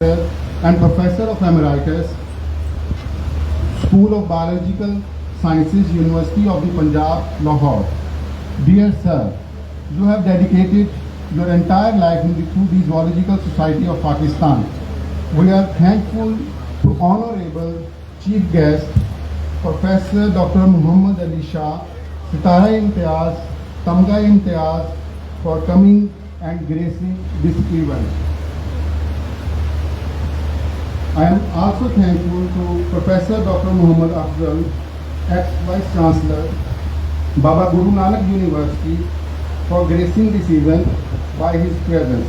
and Professor of Emeritus, School of Biological Sciences, University of the Punjab, Lahore. Dear Sir, you have dedicated your entire life to the Zoological Society of Pakistan. We are thankful to Honorable Chief Guest, Professor Dr. Muhammad Ali Shah, Sitara Imtiaz, Tamga Imtiaz, for coming and gracing this event. I am also thankful to Professor Dr. Muhammad Afzal, ex-Vice Chancellor, Baba Guru Nanak University, for gracing this event by his presence.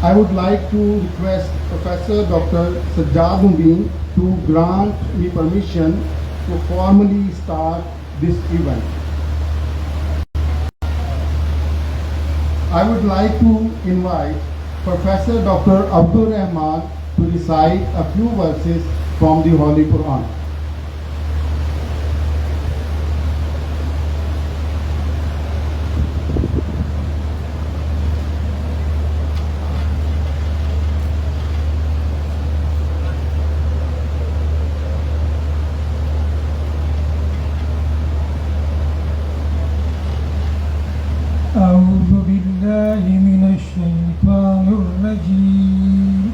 I would like to request Professor Dr. Sajjad Mubin to grant me permission to formally start this event. I would like to invite Professor Dr. Abdul Rahman to recite a few verses from the Holy Quran. أعوذ بالله من الشيطان الرجيم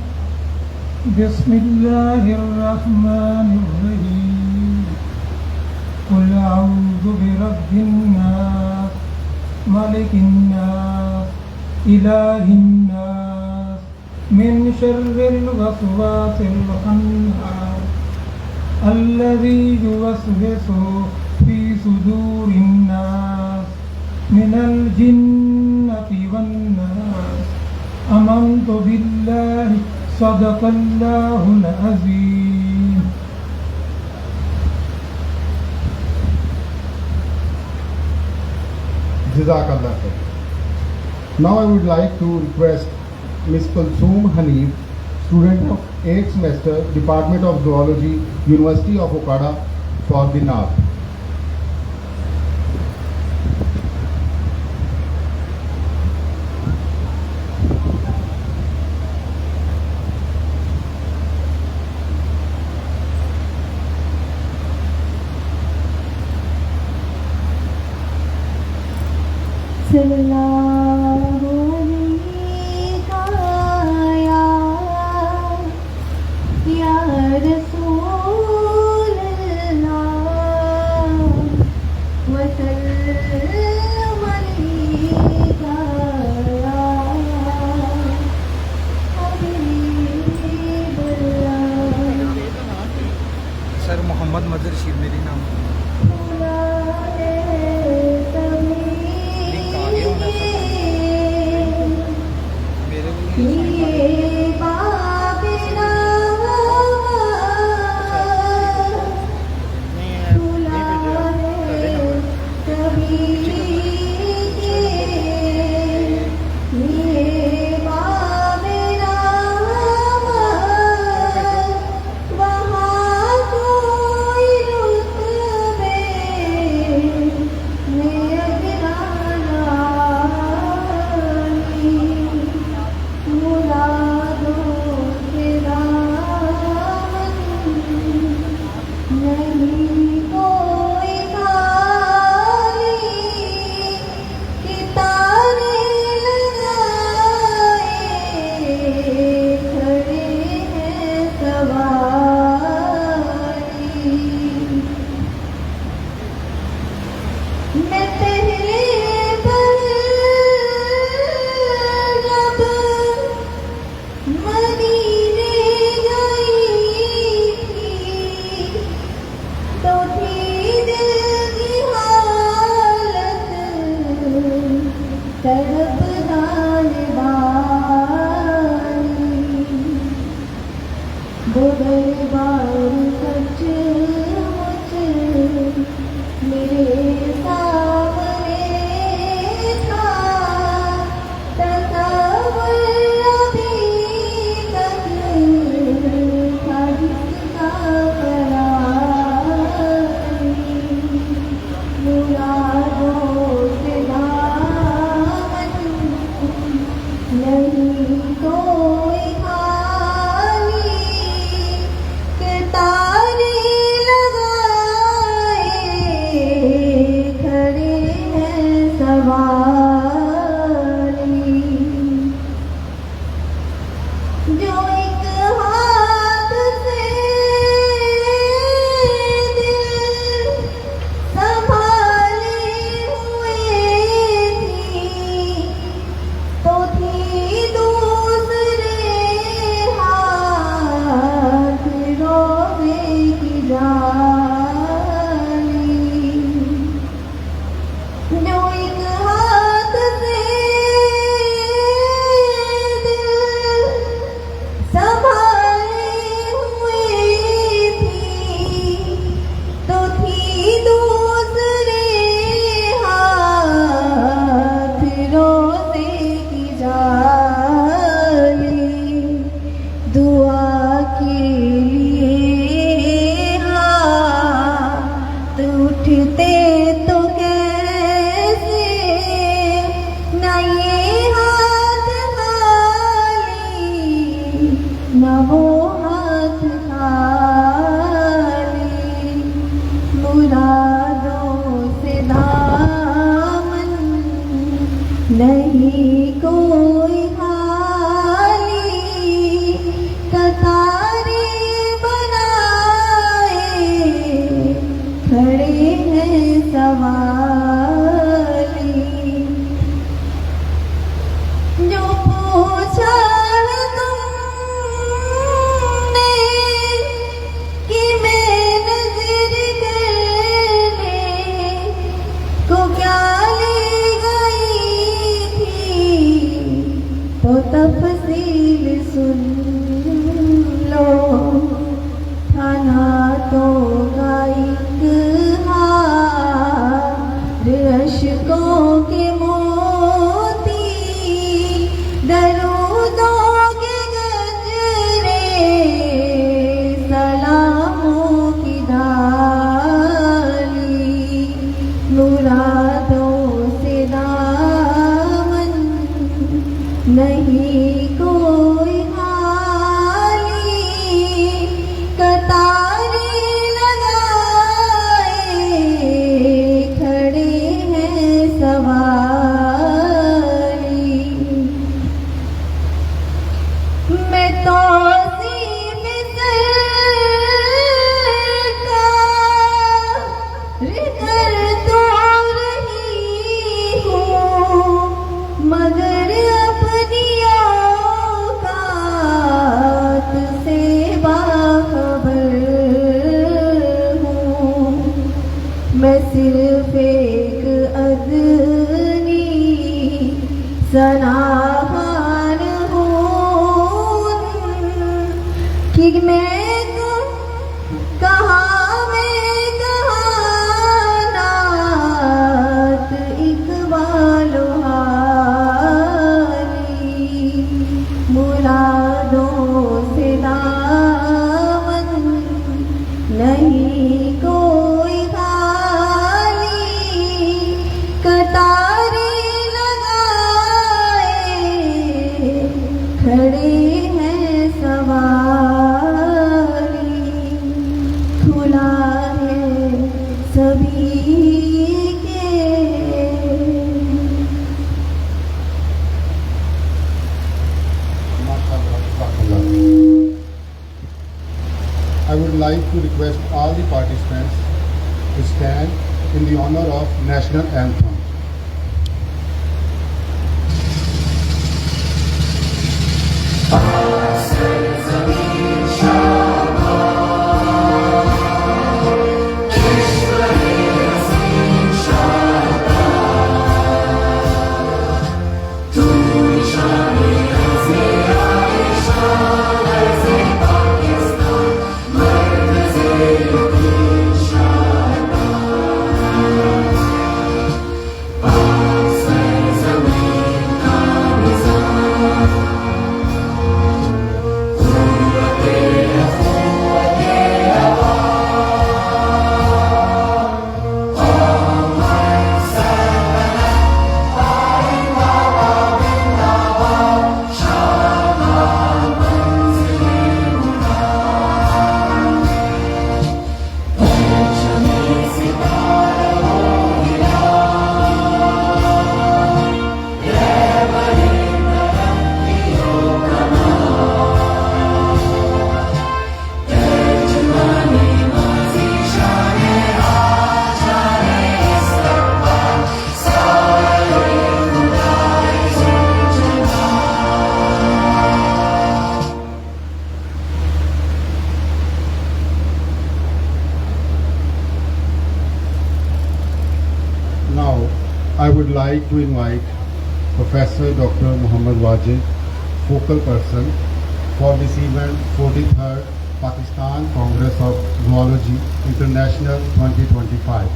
بسم الله الرحمن الرحيم قل أعوذ برب الناس ملك الناس إله الناس من شر الوسواس الخناس الذي يوسوس في صدور الناس من الجنة والناس آمنت بالله صدق الله العظيم. Jazakallah khair. Now I would like to request Ms. Kulsoom Hanif, student of 8th semester, Department of Zoology, University of Okada, for the Naat. सल्लल्लाहु अलैहि या रसूल अल्लाह व सल्लम अलैका या हबीबल्लाह. सर मोहम्मद मजर शीर मेरी नाम جو ایک ہاتھ سے دل سنبھالے ہوئے تھی تو تھی دوسرے ہاتھ روزے کی ڈالی جو ایک ہاتھ سے دل سنبھالے ہوئے تھی تو تھی دوسرے ہاتھ روزے کی ڈالی دعا کے لیے ہاتھ اٹھتے تو کیسے نہ یہ ہاتھ خالی نہ وہ ہاتھ خالی مرادوں سے دامن نہیں کوئی خالی قطاریں بنائے کھڑے ہیں سوالی جو پوچھا ہے تم نے کہ میں نظر کرنے کو کیا لے گئی تھی تو تفصیل سن لو تھا تو کا ایک ہار اشکوں کے موتی درودوں کے گجرے سلاموں کی ڈالی مرادوں سے دامن نہیں کوئی خالی قطاریں لگائے کھڑے ہیں سواری میں توصیف سرکار کر تو رہی ہوں مگر اپنی اوقات سے باخبر ہوں میں صرف ایک ادنی سناہار ہوں کہ میں کہاں نعت اقبال حالی مرادوں سے دامن نہیں کوئی خالی قطاریں لگائے کھڑے ہیں سواری کھلا ہے سبھی کے I would like to request all the participants to stand in the honor of National Anthem. would like to invite Professor Dr. Muhammad Wajid, focal person for this event, 43rd Pakistan Congress of Zoology International 2025.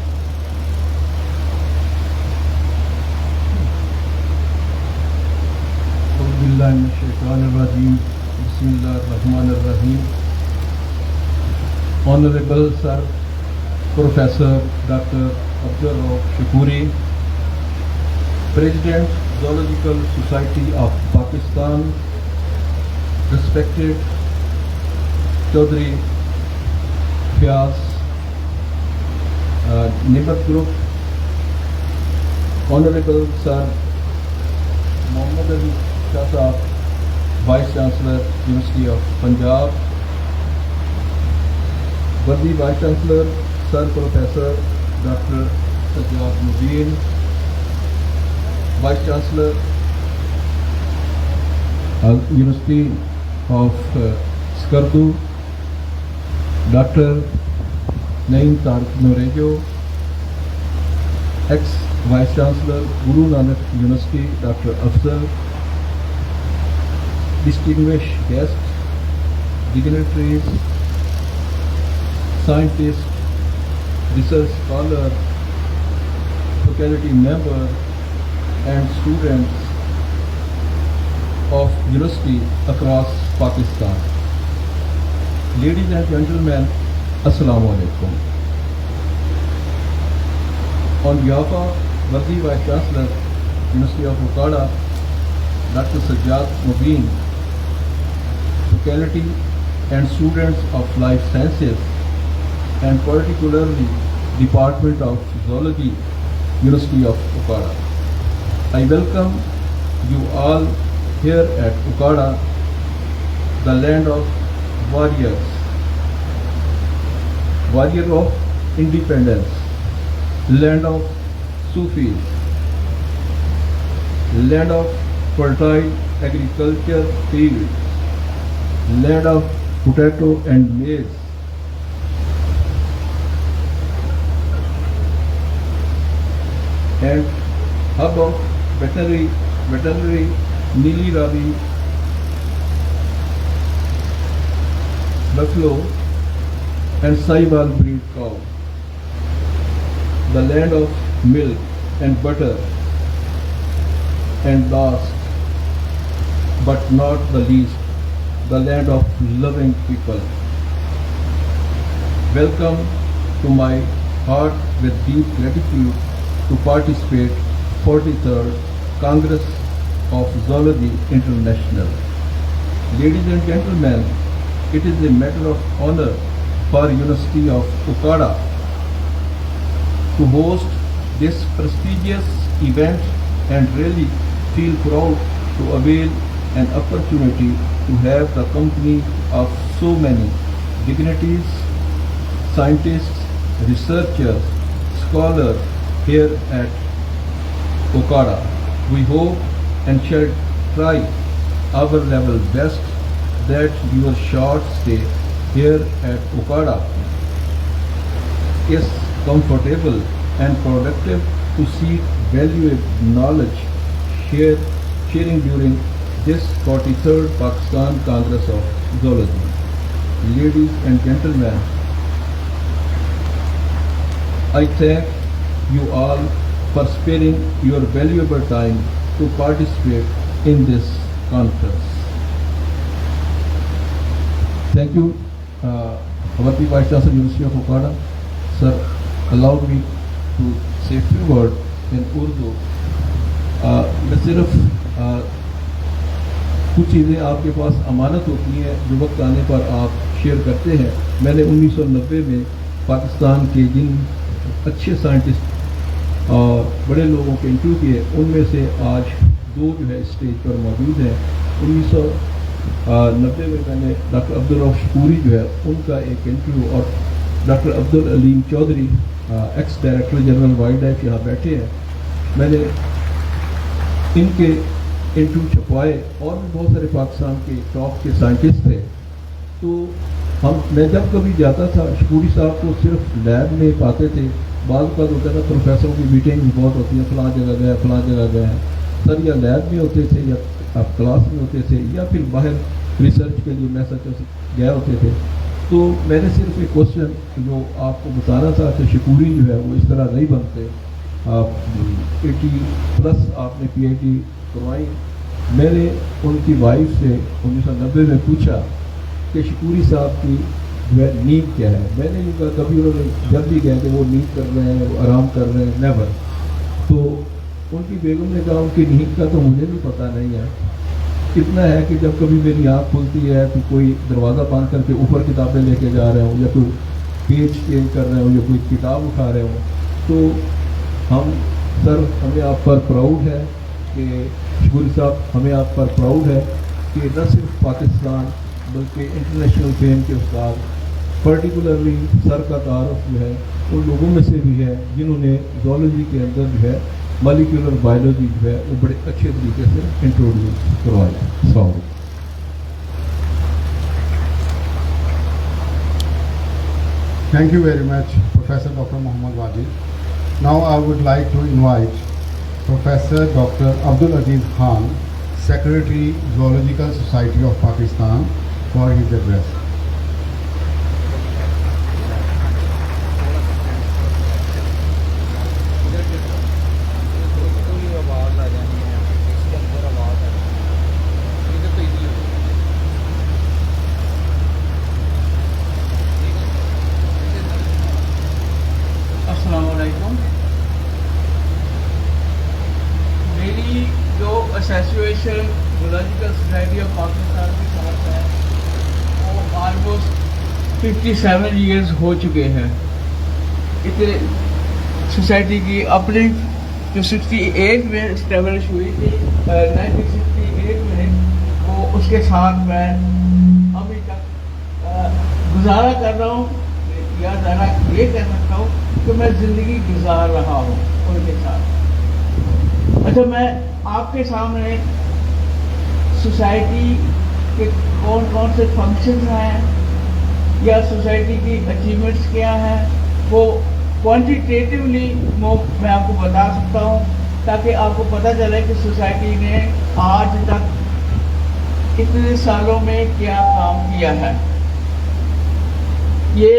Bismillahirrahmanirrahim. Honorable Sir Professor Dr. Abdur Rauf Shukuri, President Zoological Society of Pakistan, respected Chaudhry Fiaz Nimbat Group, Honorable Sir Muhammad Ali Shah Sahab, Vice Chancellor, University of Punjab, Worthy Vice Chancellor, Sir Professor Dr. Sajjad Mubin, Vice Chancellor, University of Skardu, Dr. Naeem Tariq Norejo, ex-Vice Chancellor, Guru Nanak University, Dr. Afzal, distinguished guests, dignitaries, scientists, research scholar, faculty member, and students of university across Pakistan. Ladies and gentlemen, Assalamu alaikum. On behalf of Worthy Vice Chancellor, University of Okada, Dr. Sajjad Mubin, faculty and students of life sciences, and particularly Department of Zoology, University of Okada, I welcome you all here at Okada, the land of warriors, warrior of independence, land of Sufis, land of fertile agriculture fields, land of potato and maize, and hub of veterinary Neeli Ravi buffalo and Sahiwal breed cow, the land of milk and butter, and last but not the least, the land of loving people. Welcome to my heart with deep gratitude to participate 43rd Congress of Zoology International. Ladies and gentlemen, it is a matter of honor for University of Okada to host this prestigious event and really feel proud to avail an opportunity to have the company of so many dignitaries, scientists, researchers, scholars here at Okada. We hope and shall try our level best that your short stay here at Okada is comfortable and productive to seek valuable knowledge sharing during this 43rd Pakistan Congress of Zoology. Ladies and gentlemen, I thank you all for sparing your valuable time to participate in this conference. Thank you, Worthy Vice Chancellor, University of Okada. Sir, allow me to say a few words in Urdu. मैं सिर्फ कुछ चीज़ें आपके पास अमानत होती हैं जो वक्त आने पर आप शेयर करते हैं. मैंने 1990 में पाकिस्तान के जिन अच्छे साइंटिस्ट और बड़े लोगों के इंटरव्यू किए, उनमें से आज 2 जो है स्टेज पर मौजूद हैं. 1990 में मैंने डॉक्टर अब्दुल रऊफ शकूरी जो है उनका एक इंटरव्यू, और doctor Abdul Alim Chaudhry ex director general wildlife यहाँ बैठे हैं, मैंने इनके इंटरव्यू छपवाए. और भी बहुत सारे पाकिस्तान के टॉप के साइंटिस्ट थे. तो मैं जब कभी जाता था शकूरी साहब को सिर्फ लैब में पाते थे, بعض اوقات ہوتا ہے نا پروفیسروں کی میٹنگ بھی بہت ہوتی ہیں، فلاں جگہ گئے فلاں جگہ گئے ہیں سر، یا لیب میں ہوتے تھے یا آپ کلاس میں ہوتے تھے یا پھر باہر ریسرچ کے لیے میساچوسیٹس گئے ہوتے تھے. تو میں نے صرف ایک کوشچن جو آپ کو بتانا تھا کہ شکوری جو ہے وہ اس طرح نہیں بنتے. آپ 80+ آپ نے پی ایچ ڈی کروائی. میں نے ان کی وائف سے 1990 میں پوچھا کہ شکوری صاحب کی جو ہے نیند کیا ہے. میں نے کہا کبھی انہوں نے جب بھی کہا کہ وہ نیند کر رہے ہیں، وہ آرام کر رہے ہیں، نیور. تو ان کی بیگم نے کہا ان کی نیند کا تو مجھے بھی پتہ نہیں ہے، اتنا ہے کہ جب کبھی میری آنکھ کھلتی ہے تو کوئی دروازہ بند کر کے اوپر کتابیں لے کے جا رہے ہوں یا کوئی پیج چینج کر رہے ہوں یا کوئی کتاب اٹھا رہے ہوں. تو ہم سر ہمیں آپ پر پراؤڈ ہے کہ شکوری صاحب ہمیں آپ پر پراؤڈ ہے کہ نہ صرف پاکستان بلکہ انٹرنیشنل فیم کے استاد، پرٹیکولرلی سر کا تعارف جو ہے ان لوگوں میں سے بھی ہے جنہوں نے زولوجی کے اندر جو ہے مالیکولر بایولوجی جو ہے وہ بڑے اچھے طریقے سے انٹروڈیوس کروائی. السلام علیکم. Thank you very much, Professor Dr. Muhammad Wajid. Now I would like to invite Professor Dr. Abdul Aziz Khan, Secretary, Zoological Society of Pakistan, for his address. السلام علیکم. میری جو association zoological society of Pakistan کے ساتھ ہے وہ almost 57 years ہو چکے ہیں. اتنے سوسائٹی کی اپنی جو 68 میں اسٹیبلش ہوئی تھی 1968 میں، وہ اس کے ساتھ میں ابھی تک گزارا کر رہا ہوں. یا ذرا یہ کہہ سکتا ہوں کہ میں زندگی گزار رہا ہوں ان کے ساتھ. اچھا، میں آپ کے سامنے سوسائٹی کے کون کون سے فنکشنز ہیں یا سوسائٹی کی اچیومنٹس کیا ہیں وہ کوانٹیٹیولی میں آپ کو بتا سکتا ہوں، تاکہ آپ کو پتہ چلے کہ سوسائٹی نے آج تک اتنے سالوں میں کیا کام کیا ہے. یہ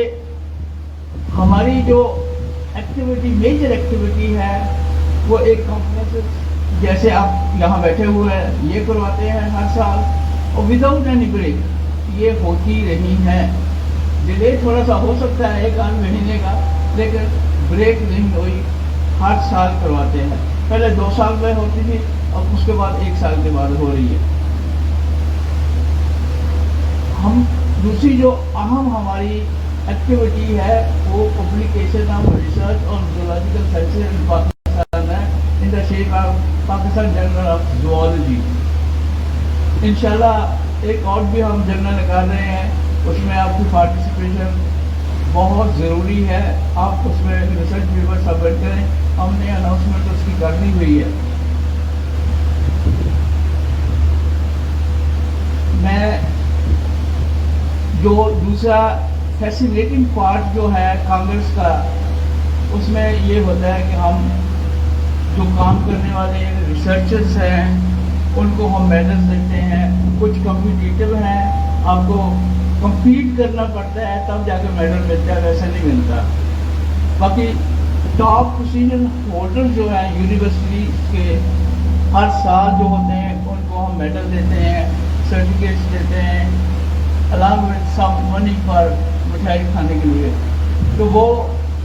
ہماری جو ایکٹیویٹی، میجر ایکٹیویٹی ہے، وہ ایک کانفرنس جیسے آپ یہاں بیٹھے ہوئے ہیں یہ کرواتے ہیں ہر سال، اور وداؤٹ اینی بریک یہ ہوتی رہی ہیں. ڈیلے تھوڑا سا ہو سکتا ہے 1-8 مہینے کا، لیکن بریک نہیں ہوئی، ہر سال کرواتے ہیں. پہلے 2 سال میں ہوتی تھی، اب اس کے بعد 1 سال کے بعد ہو رہی ہے. ہم دوسری جو اہم ہماری ایکٹیویٹی ہے وہ publication of research on zoological sciences in Pakistan ہے، in the shape of Pakistan journal of zoology. انشاءاللہ ایک اور بھی ہم جرنل نکال رہے ہیں، اس میں آپ کی پارٹیسپیشن بہت ضروری ہے. آپ اس میں ریسرچ پیپر سبمٹ کریں. ہم نے اناؤنسمنٹ اس کی کر دی ہوئی ہے. میں جو دوسرا فیسینیٹنگ پارٹ جو ہے کانگریس کا، اس میں یہ ہوتا ہے کہ ہم جو کام کرنے والے ریسرچرز ہیں ان کو ہم میڈلز دیتے ہیں. کچھ کمپیٹیٹیو ہیں، آپ کو کمپیٹ کرنا پڑتا ہے تب جا کے میڈل ملتا ہے، ویسے نہیں ملتا. باقی ٹاپ پوزیشن ہولڈر جو ہیں یونیورسٹی کے ہر سال جو ہوتے ہیں ان کو ہم میڈل دیتے ہیں، سرٹیفکیٹس دیتے ہیں، along with some money for مٹھائی کھانے کے لیے. تو وہ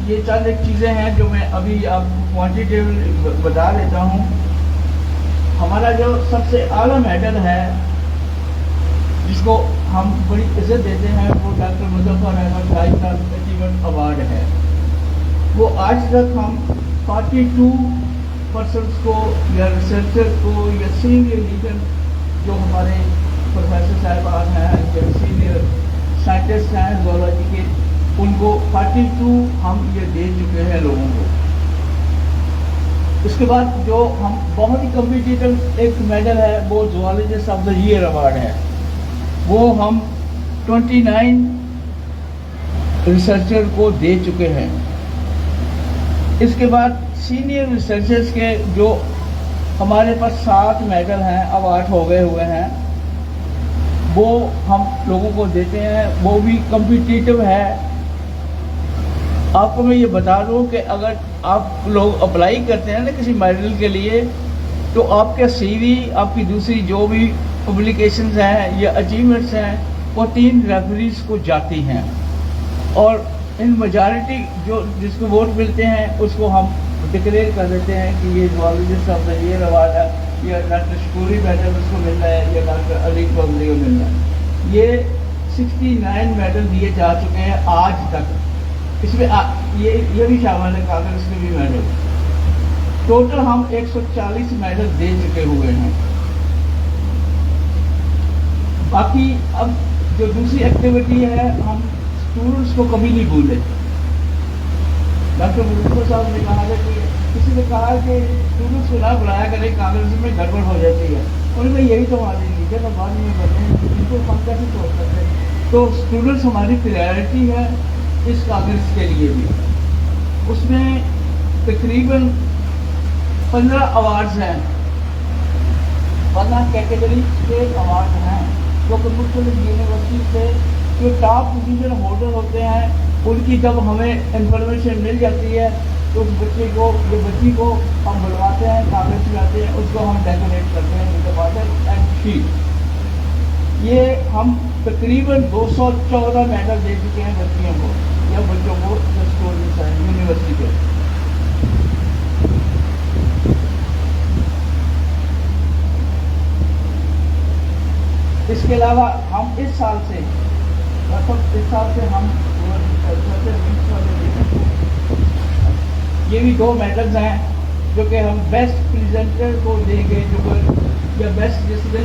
یہ چند ایک چیزیں ہیں جو میں ابھی آپ کو کوانٹیٹیو بتا دیتا ہوں. ہمارا جو سب سے اعلیٰ میڈل ہے جس کو ہم بڑی عزت دیتے ہیں وہ doctor Muzaffar Ahmed lifetime achievement award ہے. وہ آج تک ہم 42 پرسنس کو یا ریسرچر کو یا سینئر لیڈر جو ہمارے پروفیسر صاحبان ہیں یا سینئر سائنٹسٹ ہیں زولوجی کے، ان کو 42 ہم یہ دے چکے ہیں لوگوں کو. اس کے بعد جو ہم بہت ہی کمپیٹیٹو ایک میڈل ہے وہ zoologist of the year award ہے. وہ ہم 29 ریسرچر کو دے چکے ہیں. اس کے بعد سینئر ریسرچرز کے جو ہمارے پاس 7 میڈل ہیں، اوارڈ ہو گئے ہوئے ہیں، وہ ہم لوگوں کو دیتے ہیں، وہ بھی کمپیٹیٹو ہے۔ آپ کو میں یہ بتا دوں کہ اگر آپ لوگ اپلائی کرتے ہیں نا کسی میڈل کے لیے، تو آپ کا سی وی، آپ کی دوسری جو بھی پبلیکیشنز ہیں یا اچیومنٹس ہیں، وہ 3 ریفریز کو جاتی ہیں، اور ان میجارٹی جو جس کو ووٹ ملتے ہیں اس کو ہم ڈکلیئر کر دیتے ہیں کہ یہ زوالوجسٹ آف دا ایئر ایوارڈ ہے، یا ڈاکٹر شکوری میڈل اس کو مل رہا ہے، یا ڈاکٹر علی قمری کو مل رہا ہے۔ یہ 69 میڈل دیے جا چکے ہیں آج تک، اس میں یہ بھی شامل ہے کانگریس کے بھی میڈل۔ ٹوٹل ہم 140 میڈل دے چکے ہوئے ہیں۔ باقی اب جو دوسری ایکٹیویٹی ہے، ہم اسٹوڈنٹس کو کبھی نہیں بھولے۔ ڈاکٹر مظفر صاحب نے کہا تھا کہ کسی نے کہا کہ اسٹوڈنٹس کو نہ بلایا کرے، کانگریس میں گڑبڑ ہو جاتی ہے، انہوں نے یہی تو ہماری لیڈر اب بعد میں بنے ہیں، ان کو ہم کیسے چھوڑ سکتے ہیں؟ تو اسٹوڈنٹس ہماری پریارٹی ہے اس کانگریس کے لیے بھی۔ اس میں تقریباً 15 ایوارڈز ہیں، 15 کیٹیگری کے ایوارڈ ہیں، جو کہ مختلف یونیورسٹی سے جو ٹاپ پوزیشن ہولڈر ہوتے ہیں، ان کی جب ہمیں انفارمیشن مل جاتی ہے تو اس بچے کو جو بچی کو ہم بلواتے ہیں، کاغذ میں آتے ہیں، اس کو ہم ڈیکوریٹ کرتے ہیں ود واٹر اینڈ شیٹ۔ یہ ہم تقریباً 214 میڈل دے چکے ہیں بچیوں کو یا بچوں کو جو اسٹوڈنٹس ہیں یونیورسٹی کے۔ اس کے علاوہ ہم اس سال سے ہم یہ بھی 2 میڈلز ہیں جو کہ ہم بیسٹ پریزنٹر کو دیں گے، جو یا بیسٹ جس نے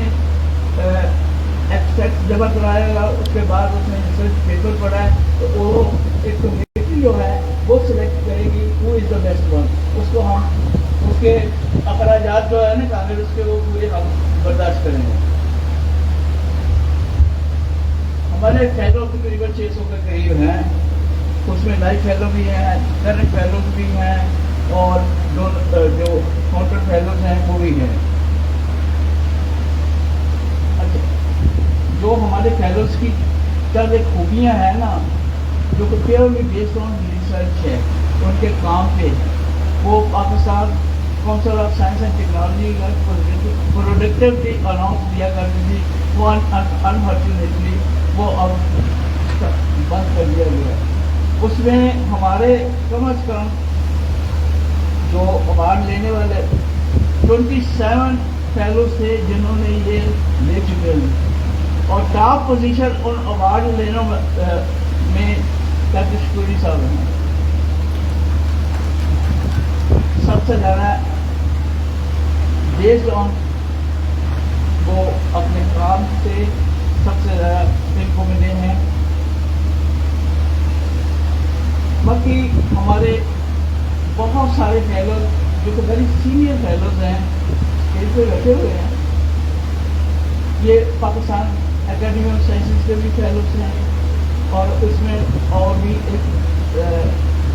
ایبسٹریکٹ جمع کرایا گا، اس کے بعد اس نے ریسرچ پیپر پڑھا ہے، تو وہ ایک کمیٹی جو ہے وہ سلیکٹ کرے گی ہو از دا بیسٹ ون۔ اس کو ہم اس کے اخراجات جو ہے نا کانگریس کے، وہ پورے ہم برداشت کریں گے۔ ہمارے فیلو تقریباً 600 کے قریب ہیں، اس میں لائف فیلو بھی ہیں، کرنٹ فیلوز بھی ہیں، اور جو کاؤنٹر فیلوز ہیں وہ بھی ہیں۔ اچھا، جو ہمارے فیلوز کی چند ایک خوبیاں ہیں نا، جو کہ پیورلی بیسڈ آن ریسرچ ہے ان کے کام پہ، وہ Pakistan council of science and technology کا پروڈکٹیوٹی اناؤنس دیا کرتی تھی، وہ انفارچونیٹلی وہ اب بند کر دیا گیا۔ اس میں ہمارے کم از کم جو ایوارڈ لینے والے 27 فیلوز تھے جنہوں نے یہ لے چکے ہیں، اور ٹاپ پوزیشن ان ایوارڈ لینے میں ڈاکٹر شکوری صاحب ہیں۔ سب سے زیادہ بیسڈ آن وہ اپنے کام سے سب سے زیادہ ان کو ملے ہیں۔ باقی ہمارے بہت سارے فیلوز جو کہ ویری سینئر فیلوز ہیں، اسٹیج پہ بیٹھے ہوئے ہیں، یہ پاکستان اکیڈمی آف سائنسز کے بھی فیلوز ہیں، اور اس میں اور بھی ایک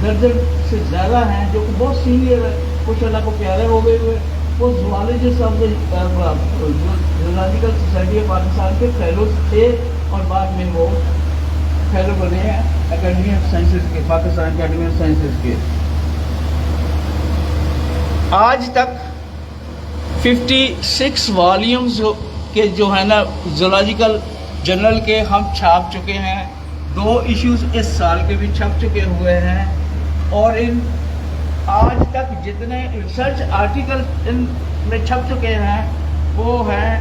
درجن سے زیادہ ہیں جو کہ بہت سینئر ہے، کچھ اللہ کو پیارے ہو گئے ہوئے، وہ zoologist of zoological society of Pakistan کے فیلوز تھے، اور بعد میں وہ فیلو بنے ہیں اکیڈمی آف سائنسز کے، پاکستان اکیڈمی آف سائنسز کے۔ آج تک 56 والیومز کے جو ہے نا زولوجیکل جرنل کے ہم چھاپ چکے ہیں، 2 ایشوز اس سال کے بھی چھپ چکے ہوئے ہیں، اور ان آج تک جتنے ریسرچ آرٹیکل ان میں چھپ چکے ہیں وہ ہیں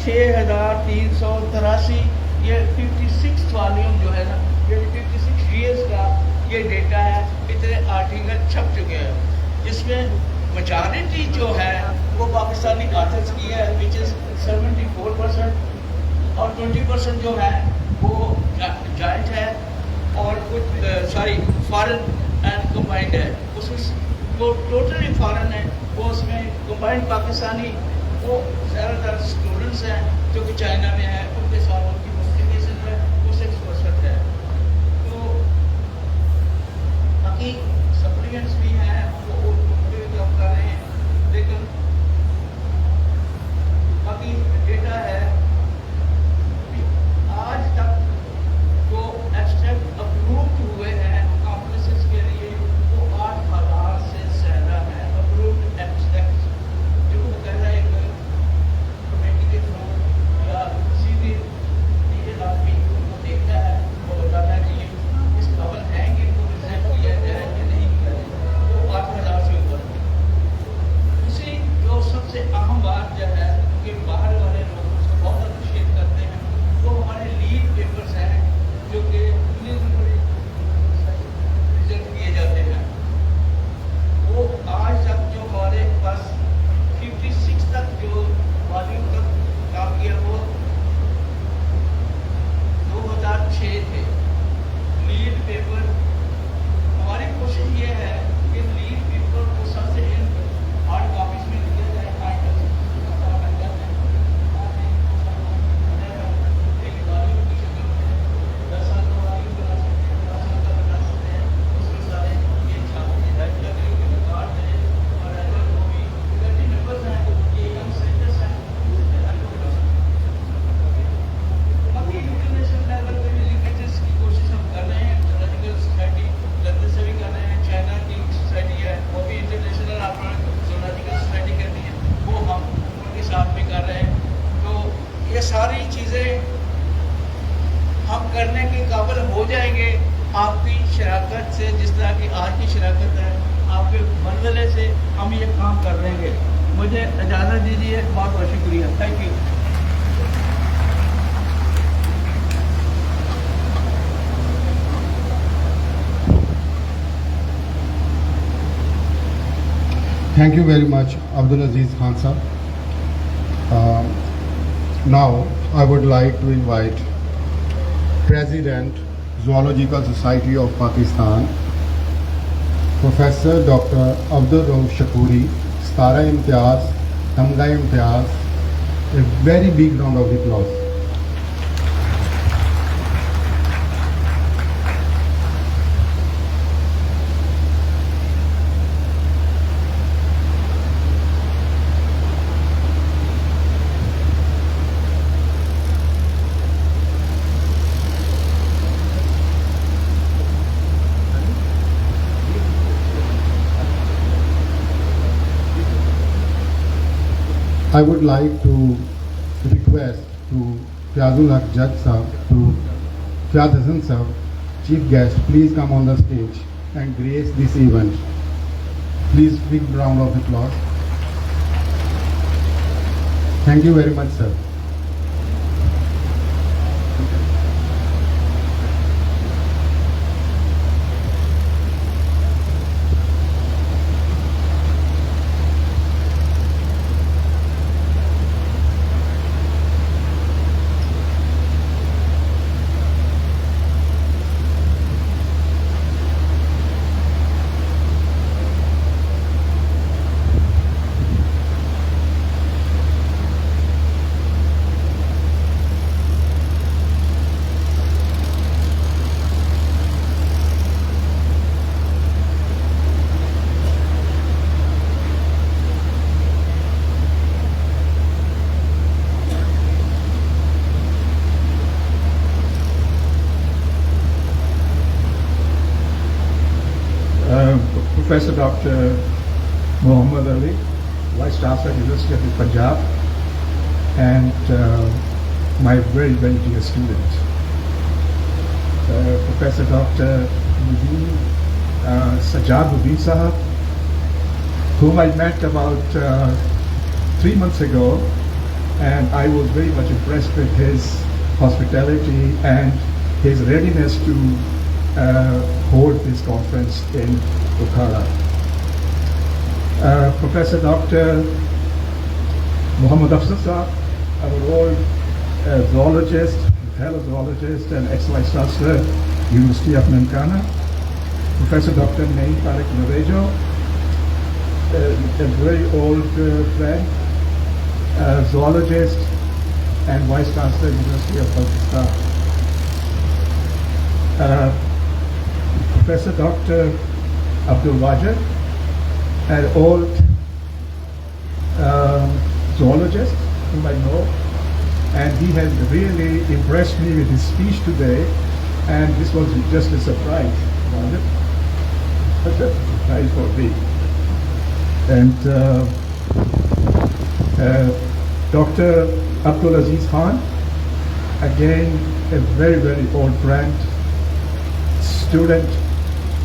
6383۔ یہ 56 والیوم جو ہے نا، یہ 56 ایئرس کا یہ ڈیٹا ہے، اتنے آرٹیکل چھپ چکے ہیں، جس میں میجارٹی جو ہے وہ پاکستانی آتھرز کی ہے، وچ از 74%، اور 20% جو ہے وہ جوائنٹ ہے، اور کچھ فارن اینڈ کمبائنڈ ہے۔ اس میں وہ ٹوٹلی فارن ہے، وہ اس میں کمبائنڈ پاکستانی وہ زیادہ تر اسٹوڈنٹس ہیں جو کہ چائنا میں ہیں، ان کے ساتھ ان کی ملٹیپلیکیشن ہے وہ 6% ہے۔ تو باقی سپلیمنٹس بھی ہیں، وہ کرنے کے قابل ہو جائیں گے آپ کی شراکت سے، جس طرح کی آج کی شراکت ہے، آپ کے منزلے سے ہم یہ کام کر رہے ہیں. مجھے اجازت دیجیے، بہت بہت شکریہ. Thank you. Thank you very much, Abdul Aziz Khan sir. Now, I would like to invite President, Zoological Society of Pakistan, Professor Dr. Abdul Rauf Shakuri, Stara Imtiaz, Tamga Imtiaz. A very big round of applause. I would like to request to Fyazul Haq Judge Sahab, to Fyaz Hassan Sahab, Chief Guest, please come on the stage and grace this event. Please, big round of applause. Thank you very much, sir. Professor Dr. Muhammad Ali, Vice Chancellor, University of Punjab, and my very, very dear student, Professor Dr. Sajjad Mubin Sahab, whom I met about 3 months ago, and I was very much impressed with his hospitality and his readiness to hold this conference in Bukhara. Professor Dr. Muhammad Afzal Sahab, our old zoologist, fellow zoologist and ex-vice chancellor, University of Nankana. Professor Dr. Naeem Tariq Navejo, a very old friend, zoologist and vice chancellor, University of Pakistan. Professor Dr. Abdul Wajid, an old zoologist whom I know, and he has really impressed me with his speech today, and this was just a surprise, wasn't it? Just a surprise for me. And Dr. Abdul Aziz Khan, again a very, very old friend, student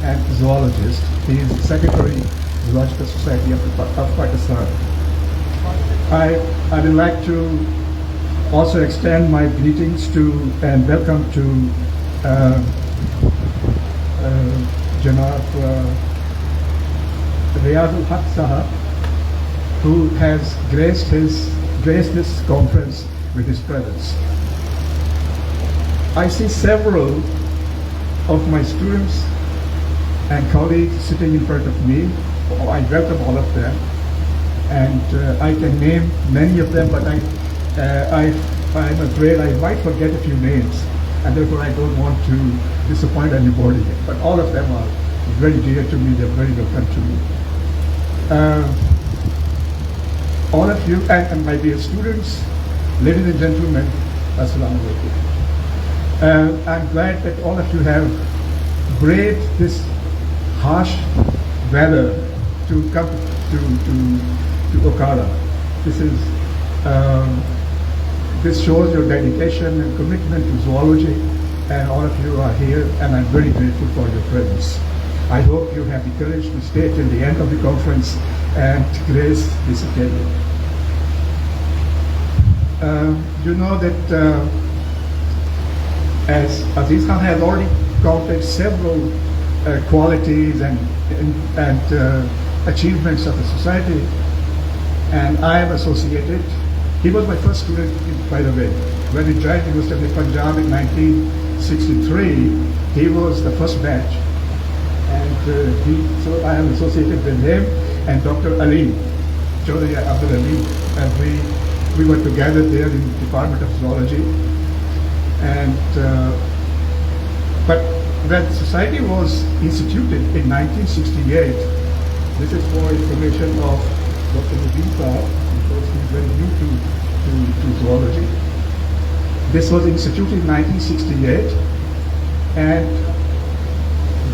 and zoologist. He is Secretary of the Zoological Society of Pakistan. I would like to also extend my greetings to and welcome to Janab Riyadul Haq Sahab, who has graced this conference with his presence. I see several of my students and colleagues sitting in front of me. I welcome all of them, and I can name many of them, but I'm afraid I might forget a few names, and therefore I don't want to disappoint anybody. But all of them are very dear to me. They're very welcome to me. All of you and my dear students, ladies and gentlemen, Assalamu alaikum. I'm glad that all of you have braved this harsh weather to come to Okada. This shows your dedication and commitment to zoology and all of you are here, and I'm very grateful for your presence. I hope you have the courage to stay till the end of the conference and grace this occasion. You know that as Aziz Khan has already counted several qualities and achievements of the society, and I am associated. He was my first student, by the way. When he joined the University of Punjab in 1963, he was the first batch. And so I am associated with him and Dr. Ali, Chaudhry Abdul Ali, and we were together there in the Department of Zoology. And but when the society was instituted in 1968, this is for information of Dr. Naveen Saab, because he's very new to zoology. This was instituted in 1968, and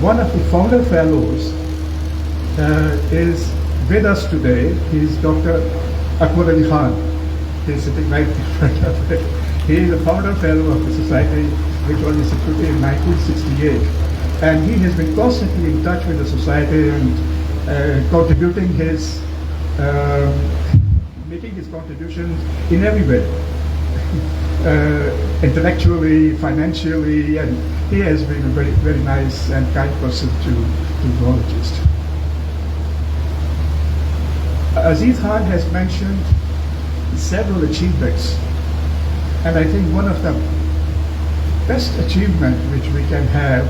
one of the founder fellows is with us today. He's Dr. Akbar Ali Khan. He's sitting right in front of it. He is a founder fellow of the society, which was instituted in 1968. And he has been constantly in touch with the society and contributing his, making his contributions in every way. Intellectually, financially, and he has been a very, very nice and kind person to zoologists. Aziz Khan has mentioned several achievements, and I think one of the best achievements which we can have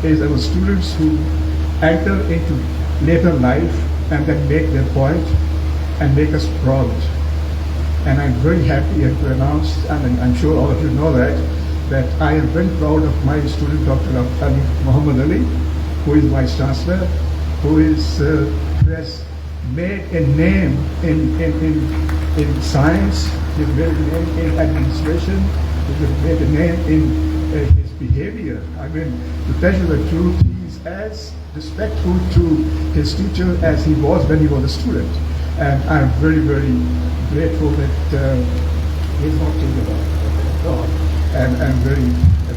is our students who enter into later life and then make their point and make us proud. And I'm very happy to announce, and I'm sure all of you know that I am very proud of my student, Dr. Ali Muhammad Ali, who is Vice Chancellor, who has made a name in science, he's made a name in administration, he's made a name in his behavior. I mean, to tell you the truth, he's as respectful to his teacher as he was when he was a student. And I'm very, very grateful that he's not changed at all. And I'm very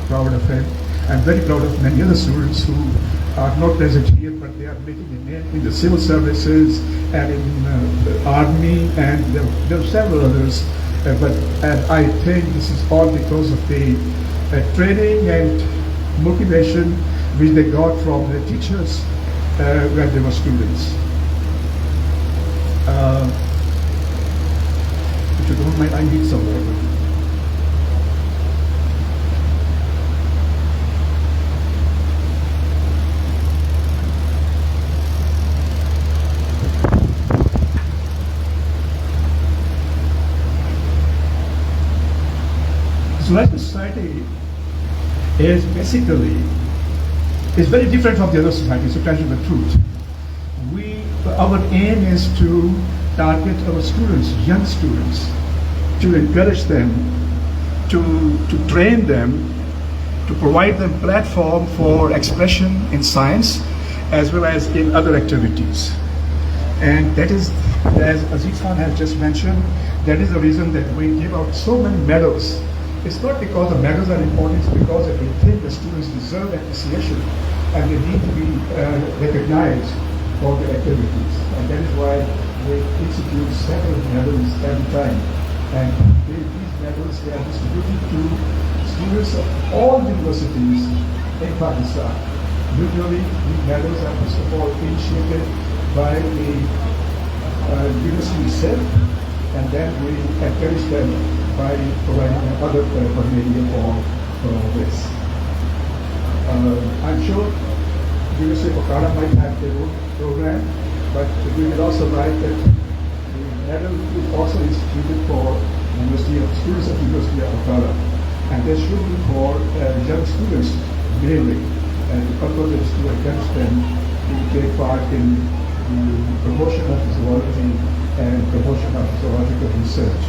proud of him. I'm very proud of many other students who are not present here, but they are making a name in the civil services and in the army, and there are several others. And I think this is all because of the training and motivation which they got from their teachers when they were students. If you don't mind, I need some water. Zoological Society is very different from the other societies, to tell you the truth. Our aim is to target our students, young students, to encourage them, to train them, to provide them platform for expression in science as well as in other activities. And that is, as Aziz Khan has just mentioned, that is the reason that we give out so many medals. It's not because the medals are important, it's because that we think the students deserve appreciation and they need to be recognized for their activities. And that is why we institute several medals every time. And these medals, they are distributed to students of all universities in Pakistan. Usually, these medals are first of all initiated by the university itself, and then we encourage them by providing other paraphernalia for this. I'm sure the University of Okada might have their own program, but we will also write that the medal is also instituted for students of the University of Okada, and this should be for young students mainly, and the purpose is to encourage them to take part in the promotion of zoology and promotion of zoological research.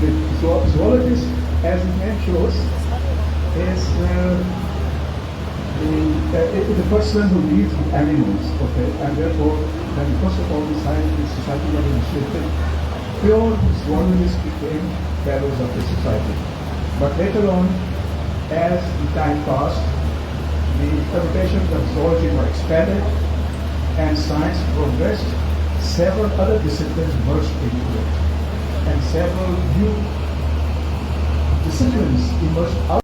The zoologist, as the name shows, is the person who deals with animals, okay, and therefore, then first of all, the society was initiated pure zoologists became fellows of the society. But later on, as the time passed, the interpretations of zoology were expanded and science progressed. Several other disciplines merged into it, and several new disciplines emerged out